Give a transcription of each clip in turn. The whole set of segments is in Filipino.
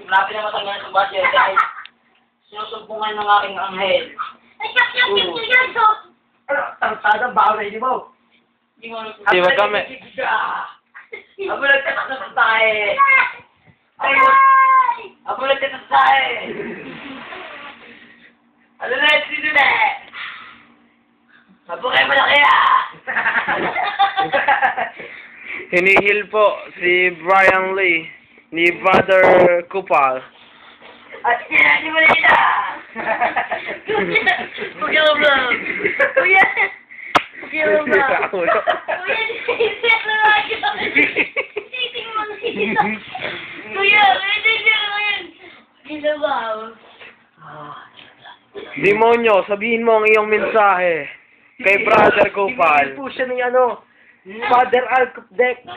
Malapit na matanggal sa budget dahil sinusumbungan ng aking anghel. Ay, yan, so. Tartada, bawal di mo. Di mo Di ba kami? Abo nagtatak na tayo. Abo nagtatak tayo. Ano na yung sino na? Abo kayo malaki Hinihil po si Brian Lee ni Brother Kupal. At sinasi mo na ina! Kuya Love! Kuya! Kuya Love! Kuya, isip na lang ito! Sising mo na ito! Kuya, isip mo yun! Kuya Love! Demonyo, sabihin mo ang iyong mensahe kay Brother Kupal. Hindi po siya ni ano, Father Alcopdec.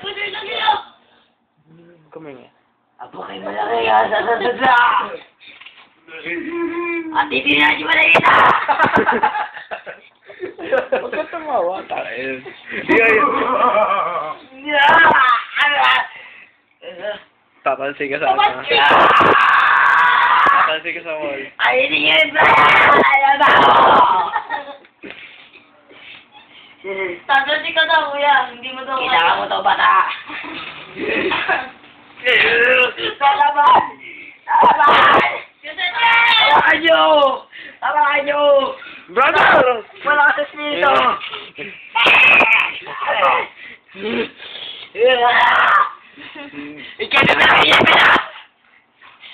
Kuminga. Apo kayo malaki ka sa sadla! At hindi na si Malayita! Huwag ka tumawa, tayo. Tatalsi ka sa akin. Tatalsi ka sa wall. Ay, hindi yun ba? Alam ako! Tatalsi ka daw, kuya. Hindi mo daw kailangan mo daw, bata. Salamat! Salamat! Tawakan nyo! Tawakan nyo! Brother! Wala ka sa spirito! Kevin, malaking ngipin na!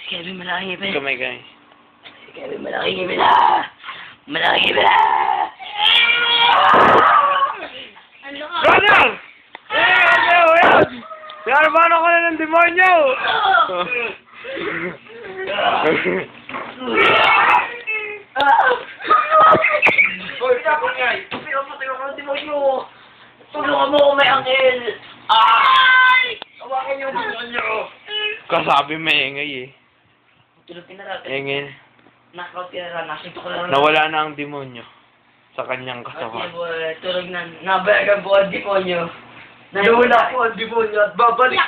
Kevin, malaking ngipin. Kumigay. Kevin, malaking ngipin na! Malaking ngipin na! Brother! Ayan! Pinarmano ko na ng demonyo! Hoy, tapos nga! Pinapatay ako ng demonyo! Tulungan mo kung may angel! Ay! Tawakan niyo ang demonyo! Kasabi maingay eh. Tulog tinaratin. Ingay. Knockout tinaratin. Nasinto ko na. Nawala na ang demonyo sa kanyang At katawan. tulog na. Nabayagan po ang demonyo. Nawala po ang demonyo at babalik.